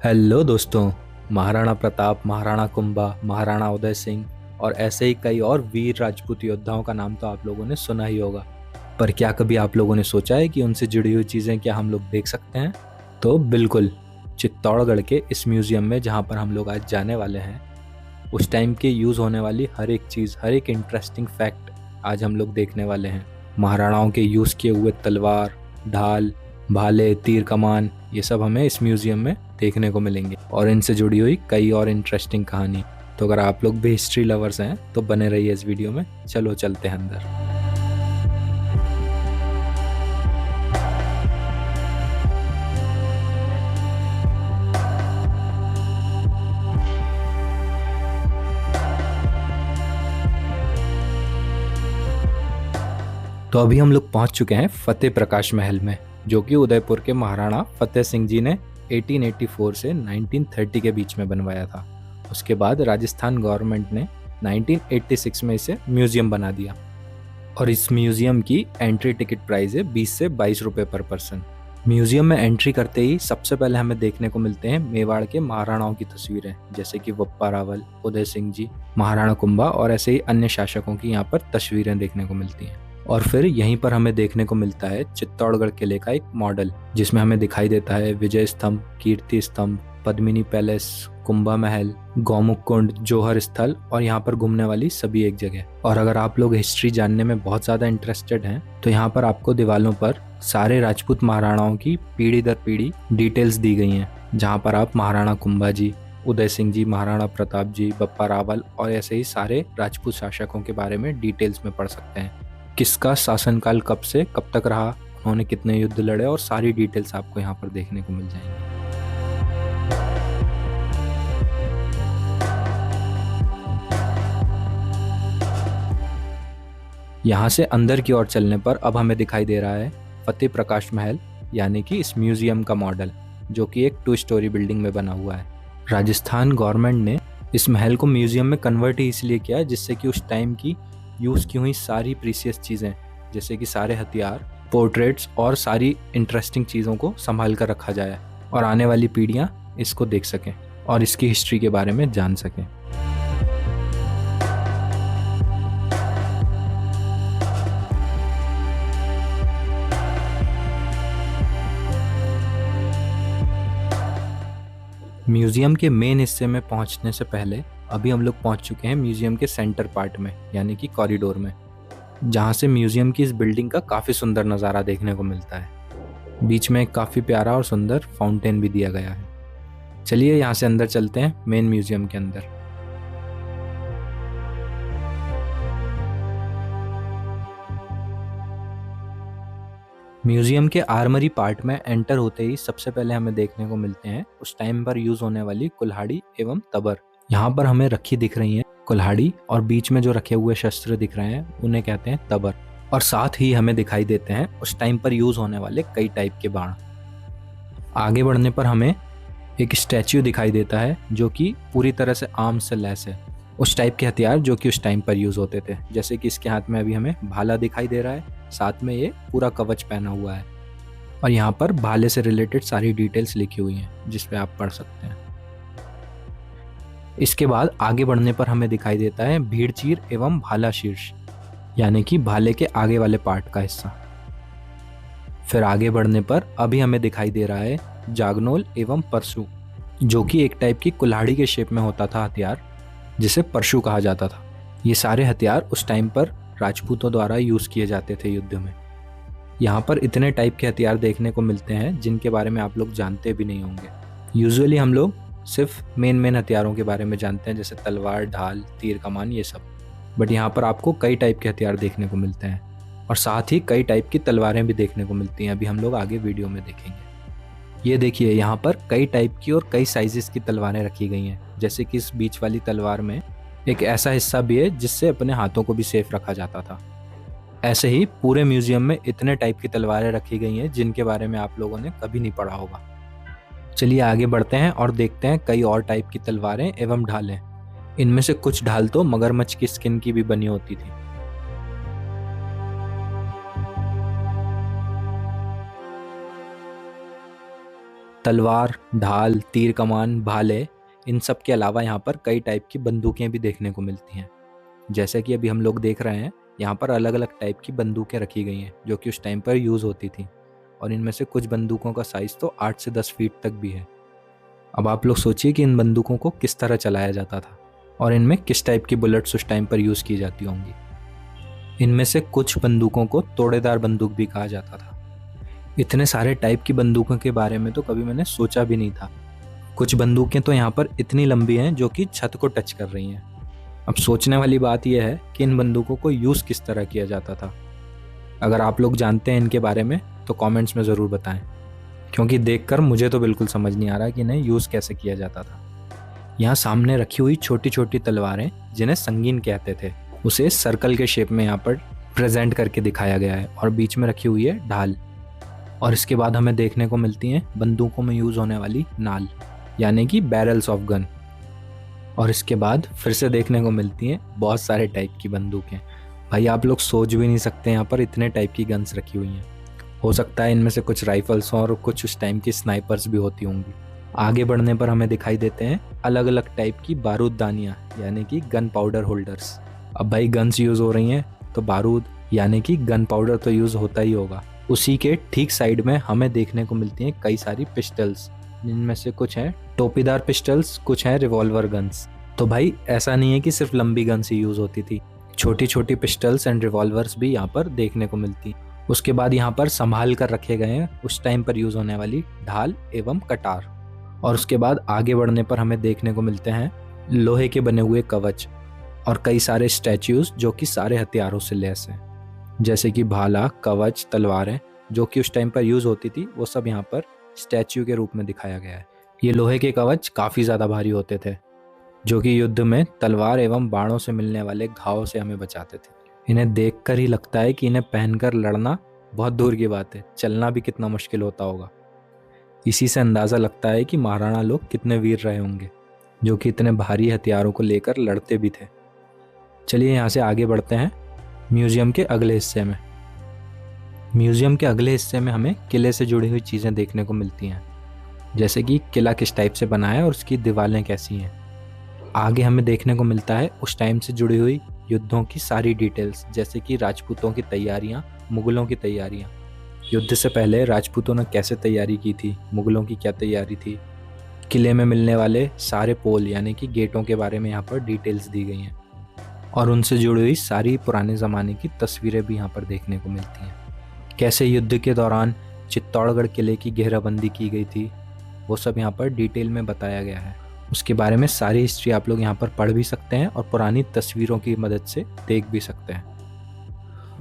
Hello दोस्तों। महाराणा प्रताप, महाराणा कुंभा, महाराणा उदय सिंह और ऐसे ही कई और वीर राजपूत योद्धाओं का नाम तो आप लोगों ने सुना ही होगा। पर क्या कभी आप लोगों ने सोचा है कि उनसे जुड़ी हुई चीज़ें क्या हम लोग देख सकते हैं? तो बिल्कुल, चित्तौड़गढ़ के इस म्यूज़ियम में जहाँ पर हम लोग आज जाने वाले हैं, उस टाइम के यूज़ होने वाली हर एक चीज़, हर एक इंटरेस्टिंग फैक्ट आज हम लोग देखने वाले हैं। महाराणाओं के यूज़ किए हुए तलवार, ढाल, भाले, तीर कमान, ये सब हमें इस म्यूज़ियम में देखने को मिलेंगे और इनसे जुड़ी हुई कई और इंटरेस्टिंग कहानी। तो अगर आप लोग भी हिस्ट्री लवर्स हैं तो बने रहिए इस वीडियो में। चलो चलते हैं अंदर। तो अभी हम लोग पहुंच चुके हैं फतेह प्रकाश महल में, जो कि उदयपुर के महाराणा फतेह सिंह जी ने 1884 से 1930 के बीच में बनवाया था। उसके बाद राजस्थान गवर्नमेंट ने 1986 में इसे म्यूजियम बना दिया और इस म्यूजियम की एंट्री टिकट प्राइस है 20 से 22 रुपए पर पर्सन। म्यूजियम में एंट्री करते ही सबसे पहले हमें देखने को मिलते हैं मेवाड़ के महाराणाओं की तस्वीरें, जैसे कि बप्पा रावल, उदय सिंह जी, महाराणा कुंभा और ऐसे ही अन्य शासकों की यहाँ पर तस्वीरें देखने को मिलती हैं। और फिर यहीं पर हमें देखने को मिलता है चित्तौड़गढ़ किले का एक मॉडल, जिसमें हमें दिखाई देता है विजय स्तंभ, कीर्ति स्तंभ, पद्मिनी पैलेस, कुंभा महल, गौमुख कुंड, जौहर स्थल और यहाँ पर घूमने वाली सभी एक जगह। और अगर आप लोग हिस्ट्री जानने में बहुत ज़्यादा इंटरेस्टेड हैं तो यहाँ पर आपको दीवालों पर सारे राजपूत महाराणाओं की पीढ़ी दर पीढ़ी डिटेल्स दी गई हैं, जहाँ पर आप महाराणा कुंभा जी, उदय सिंह जी, महाराणा प्रताप जी, बप्पा रावल और ऐसे ही सारे राजपूत शासकों के बारे में डिटेल्स में पढ़ सकते हैं। किसका शासनकाल कब से कब तक रहा, उन्होंने कितने युद्ध लड़े और सारी डिटेल्स आपको यहाँ पर देखने को मिल जाएंगी। यहाँ से अंदर की ओर चलने पर अब हमें दिखाई दे रहा है फतेह प्रकाश महल, यानी कि इस म्यूजियम का मॉडल, जो कि एक 2 स्टोरी बिल्डिंग में बना हुआ है। राजस्थान गवर्नमेंट ने इस महल को म्यूजियम में कन्वर्ट ही इसलिए किया जिससे कि उस टाइम की यूज़ की हुई सारी प्रीसियस चीज़ें, जैसे कि सारे हथियार, पोर्ट्रेट्स और सारी इंटरेस्टिंग चीज़ों को संभाल कर रखा जाए और आने वाली पीढ़ियाँ इसको देख सकें और इसकी हिस्ट्री के बारे में जान सकें। म्यूजियम के मेन हिस्से में पहुंचने से पहले अभी हम लोग पहुंच चुके हैं म्यूजियम के सेंटर पार्ट में, यानी कि कॉरिडोर में, जहां से म्यूजियम की इस बिल्डिंग का काफ़ी सुंदर नज़ारा देखने को मिलता है। बीच में एक काफ़ी प्यारा और सुंदर फाउंटेन भी दिया गया है। चलिए यहाँ से अंदर चलते हैं मेन म्यूजियम के अंदर। म्यूजियम के आर्मरी पार्ट में एंटर होते ही सबसे पहले हमें देखने को मिलते हैं उस टाइम पर यूज होने वाली कुल्हाड़ी एवं तबर। यहाँ पर हमें रखी दिख रही है कुल्हाड़ी और बीच में जो रखे हुए शस्त्र दिख रहे हैं उन्हें कहते हैं तबर। और साथ ही हमें दिखाई देते हैं उस टाइम पर यूज होने वाले कई टाइप के बाण। आगे बढ़ने पर हमें एक स्टैच्यू दिखाई देता है जो कि पूरी तरह से आर्म्स से लैस है, उस टाइप के हथियार जो कि उस टाइम पर यूज होते थे। जैसे कि इसके हाथ में अभी हमें भाला दिखाई दे रहा है, साथ में ये पूरा कवच पहना हुआ है और यहाँ पर भाले से रिलेटेड सारी डिटेल्स लिखी हुई हैं जिस पे आप पढ़ सकते हैं। इसके बाद आगे बढ़ने पर हमें दिखाई देता है भीड़ चीर एवं भाला शीर्ष, यानी कि भाले के आगे वाले पार्ट का हिस्सा। फिर आगे बढ़ने पर अभी हमें दिखाई दे रहा है जागनोल एवं परशु, जो कि एक टाइप की कुल्हाड़ी के शेप में होता था हथियार, जिसे परशु कहा जाता था। ये सारे हथियार उस टाइम पर राजपूतों द्वारा यूज किए जाते थे युद्ध में। यहाँ पर इतने टाइप के हथियार देखने को मिलते हैं जिनके बारे में आप लोग जानते भी नहीं होंगे। यूजुअली हम लोग सिर्फ मेन हथियारों के बारे में जानते हैं, जैसे तलवार, ढाल, तीर कमान, ये सब। बट यहाँ पर आपको कई टाइप के हथियार देखने को मिलते हैं और साथ ही कई टाइप की तलवारें भी देखने को मिलती हैं। अभी हम लोग आगे वीडियो में देखेंगे। ये देखिए, यहाँ पर कई टाइप की और कई साइजेस की तलवारें रखी गई हैं। जैसे कि इस बीच वाली तलवार में एक ऐसा हिस्सा भी है जिससे अपने हाथों को भी सेफ रखा जाता था। ऐसे ही पूरे म्यूजियम में इतने टाइप की तलवारें रखी गई हैं जिनके बारे में आप लोगों ने कभी नहीं पढ़ा होगा। चलिए आगे बढ़ते हैं और देखते हैं कई और टाइप की तलवारें एवं ढालें। इनमें से कुछ ढाल तो मगरमच्छ की स्किन की भी बनी होती थी। तलवार, ढाल, तीर कमान, भाले, इन सब के अलावा यहाँ पर कई टाइप की बंदूकें भी देखने को मिलती हैं। जैसे कि अभी हम लोग देख रहे हैं, यहाँ पर अलग अलग टाइप की बंदूकें रखी गई हैं जो कि उस टाइम पर यूज़ होती थी, और इनमें से कुछ बंदूकों का साइज़ तो 8 से 10 फीट तक भी है। अब आप लोग सोचिए कि इन बंदूकों को किस तरह चलाया जाता था और इनमें किस टाइप की बुलेट्स उस टाइम पर यूज़ की जाती होंगी। इनमें से कुछ बंदूकों को तोड़ेदार बंदूक भी कहा जाता था। इतने सारे टाइप की बंदूकों के बारे में तो कभी मैंने सोचा भी नहीं था। कुछ बंदूकें तो यहाँ पर इतनी लंबी हैं जो कि छत को टच कर रही हैं। अब सोचने वाली बात यह है कि इन बंदूकों को यूज़ किस तरह किया जाता था। अगर आप लोग जानते हैं इनके बारे में तो कमेंट्स में ज़रूर बताएं, क्योंकि देखकर मुझे तो बिल्कुल समझ नहीं आ रहा कि इन्हें यूज़ कैसे किया जाता था। यहाँ सामने रखी हुई छोटी छोटी तलवारें, जिन्हें संगीन कहते थे, उसे सर्कल के शेप में यहाँ पर प्रेजेंट करके दिखाया गया है, और बीच में रखी हुई है ढाल। और इसके बाद हमें देखने को मिलती हैं बंदूकों में यूज़ होने वाली नाल, यानी कि बैरल्स ऑफ गन। और इसके बाद फिर से देखने को मिलती हैं बहुत सारे टाइप की बंदूकें। भाई आप लोग सोच भी नहीं सकते यहाँ पर इतने टाइप की गन्स रखी हुई हैं। हो सकता है इनमें से कुछ राइफल्स और कुछ उस टाइम की स्नाइपर्स भी होती होंगी। आगे बढ़ने पर हमें दिखाई देते हैं अलग अलग टाइप की बारूददानियाँ, यानी कि गन पाउडर होल्डर्स। अब भाई गन्स यूज़ हो रही हैं तो बारूद यानी कि गन पाउडर तो यूज़ होता ही होगा। उसी के ठीक साइड में हमें देखने को मिलती हैं कई सारी पिस्टल्स, जिनमें से कुछ हैं टोपीदार पिस्टल्स, कुछ हैं रिवॉल्वर गन्स। तो भाई ऐसा नहीं है कि सिर्फ लंबी गन्स ही यूज़ होती थी, छोटी छोटी पिस्टल्स एंड रिवॉल्वर्स भी यहाँ पर देखने को मिलती। उसके बाद यहाँ पर संभाल कर रखे गए हैं उस टाइम पर यूज़ होने वाली ढाल एवं कटार। और उसके बाद आगे बढ़ने पर हमें देखने को मिलते हैं लोहे के बने हुए कवच और कई सारे स्टैच्यूज जो कि सारे हथियारों से लैस हैं, जैसे कि भाला, कवच, तलवारें जो कि उस टाइम पर यूज़ होती थी, वो सब यहाँ पर स्टैच्यू के रूप में दिखाया गया है। ये लोहे के कवच काफ़ी ज़्यादा भारी होते थे, जो कि युद्ध में तलवार एवं बाणों से मिलने वाले घावों से हमें बचाते थे। इन्हें देखकर ही लगता है कि इन्हें पहनकर लड़ना बहुत दूर की बात है, चलना भी कितना मुश्किल होता होगा। इसी से अंदाज़ा लगता है कि महाराणा लोग कितने वीर रहे होंगे, जो कि इतने भारी हथियारों को लेकर लड़ते भी थे। चलिए यहाँ से आगे बढ़ते हैं म्यूज़ियम के अगले हिस्से में। म्यूज़ियम के अगले हिस्से में हमें किले से जुड़ी हुई चीज़ें देखने को मिलती हैं, जैसे कि किला किस टाइप से बना है और उसकी दीवारें कैसी हैं। आगे हमें देखने को मिलता है उस टाइम से जुड़ी हुई युद्धों की सारी डिटेल्स, जैसे कि राजपूतों की तैयारियां, मुगलों की तैयारियां, युद्ध से पहले राजपूतों ने कैसे तैयारी की थी, मुगलों की क्या तैयारी थी। किले में मिलने वाले सारे पोल यानी कि गेटों के बारे में यहाँ पर डिटेल्स दी गई हैं, और उनसे जुड़ी हुई सारी पुराने ज़माने की तस्वीरें भी यहाँ पर देखने को मिलती हैं। कैसे युद्ध के दौरान चित्तौड़गढ़ किले की घेराबंदी की गई थी, वो सब यहाँ पर डिटेल में बताया गया है। उसके बारे में सारी हिस्ट्री आप लोग यहाँ पर पढ़ भी सकते हैं और पुरानी तस्वीरों की मदद से देख भी सकते हैं।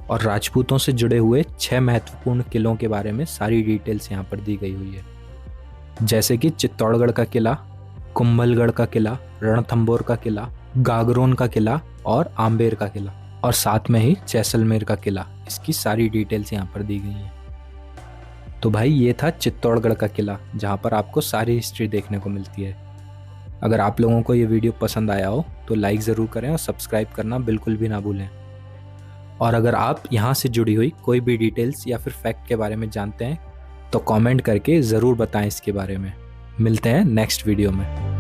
और राजपूतों से जुड़े हुए 6 महत्वपूर्ण किलों के बारे में सारी डिटेल्स यहाँ पर दी गई हुई है, जैसे कि चित्तौड़गढ़ का किला, कुंभलगढ़ का किला, रणथंबोर का किला, गागरोन का किला और आम्बेर का किला, और साथ में ही जैसलमेर का किला। इसकी सारी डिटेल्स यहाँ पर दी गई हैं। तो भाई ये था चित्तौड़गढ़ का किला, जहाँ पर आपको सारी हिस्ट्री देखने को मिलती है। अगर आप लोगों को ये वीडियो पसंद आया हो तो लाइक ज़रूर करें और सब्सक्राइब करना बिल्कुल भी ना भूलें। और अगर आप यहाँ से जुड़ी हुई कोई भी डिटेल्स या फिर फैक्ट के बारे में जानते हैं तो कमेंट करके ज़रूर बताएं इसके बारे में। मिलते हैं नेक्स्ट वीडियो में।